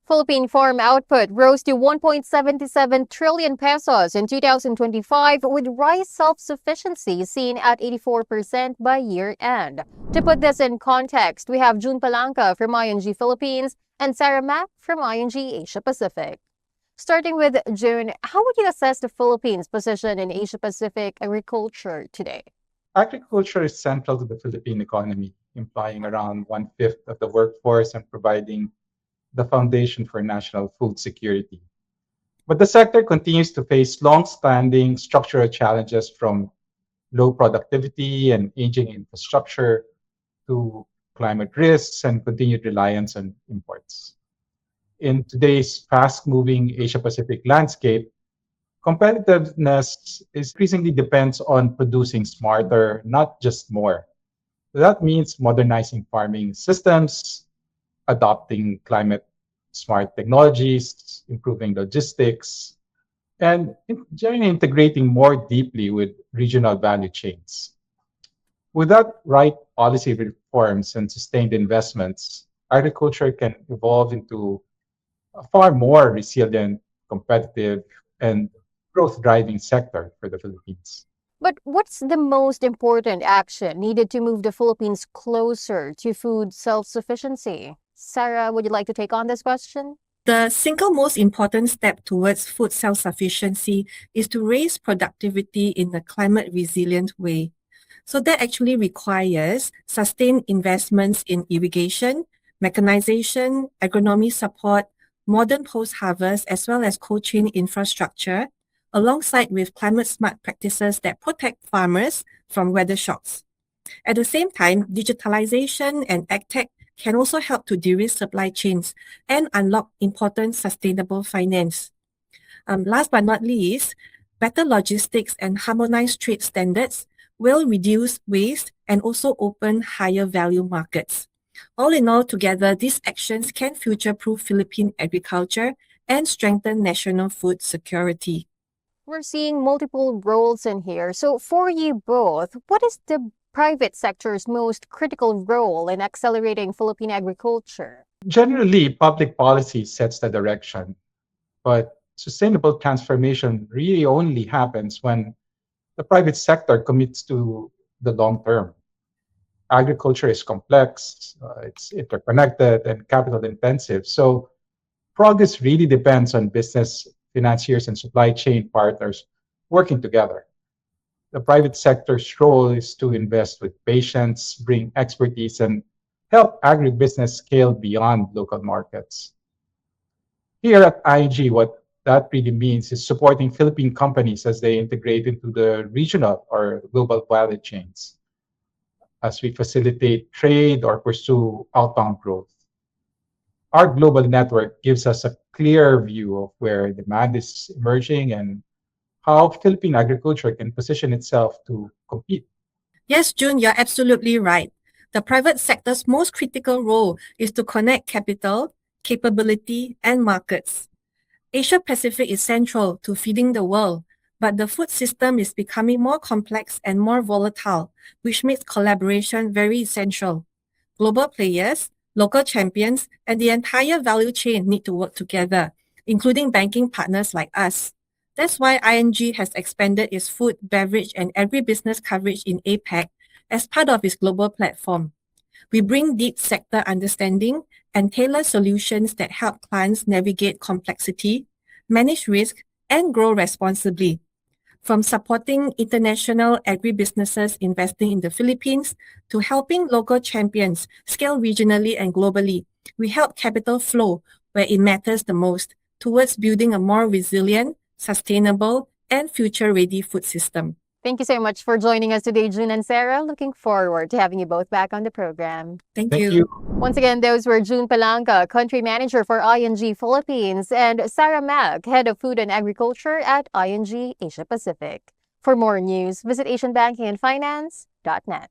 Philippine farm output rose to 1.77 trillion pesos in 2025, with rice self-sufficiency seen at 84% by year-end. To put this in context, we have June Palanca from ING Philippines and Sarah Mack from ING Asia Pacific. Starting with June, how would you assess the Philippines' position in Asia Pacific agriculture today? Agriculture is central to the Philippine economy, employing around one-fifth of the workforce and providing the foundation for national food security. But the sector continues to face long-standing structural challenges from low productivity and aging infrastructure to climate risks and continued reliance on imports. In today's fast-moving Asia-Pacific landscape, competitiveness increasingly depends on producing smarter, not just more. That means modernizing farming systems, adopting climate smart technologies, improving logistics, and generally integrating more deeply with regional value chains. Without right policy reforms and sustained investments, agriculture can evolve into a far more resilient, competitive, and growth driving sector for the Philippines. But what's the most important action needed to move the Philippines closer to food self-sufficiency? Sarah, would you like to take on this question? The single most important step towards food self-sufficiency is to raise productivity in a climate resilient way. So that actually requires sustained investments in irrigation, mechanization, agronomy support, modern post-harvest, as well as cold chain infrastructure, alongside with climate-smart practices that protect farmers from weather shocks. At the same time, digitalization and agtech can also help to de-risk supply chains and unlock important sustainable finance. Last but not least, better logistics and harmonized trade standards will reduce waste and also open higher value markets. All in all, together, these actions can future-proof Philippine agriculture and strengthen national food security. We're seeing multiple roles in here. So for you both, what is the private sector's most critical role in accelerating Philippine agriculture? Generally, public policy sets the direction, but sustainable transformation really only happens when the private sector commits to the long term. Agriculture is complex, it's interconnected, and capital intensive. So progress really depends on business, financiers, and supply chain partners working together. The private sector's role is to invest with patience, bring expertise, and help agribusiness scale beyond local markets. Here at ING, what that really means is supporting Philippine companies as they integrate into the regional or global value chains, as we facilitate trade or pursue outbound growth. Our global network gives us a clear view of where demand is emerging and how Philippine agriculture can position itself to compete. Yes, June, you're absolutely right. The private sector's most critical role is to connect capital, capability, and markets. Asia Pacific is central to feeding the world, but the food system is becoming more complex and more volatile, which makes collaboration very essential. Global players, local champions, and the entire value chain need to work together, including banking partners like us. That's why ING has expanded its food, beverage, and agribusiness coverage in APAC as part of its global platform. We bring deep sector understanding and tailor solutions that help clients navigate complexity, manage risk, and grow responsibly. From supporting international agribusinesses investing in the Philippines to helping local champions scale regionally and globally, we help capital flow where it matters the most towards building a more resilient, sustainable, and future-ready food system. Thank you so much for joining us today, June and Sarah. Looking forward to having you both back on the program. Thank Thank you. you. Once again, those were June Palanca, Country Manager for ING Philippines, and Sarah Mack, Head of Food and Agriculture at ING Asia Pacific. For more news, visit asianbankingandfinance.net.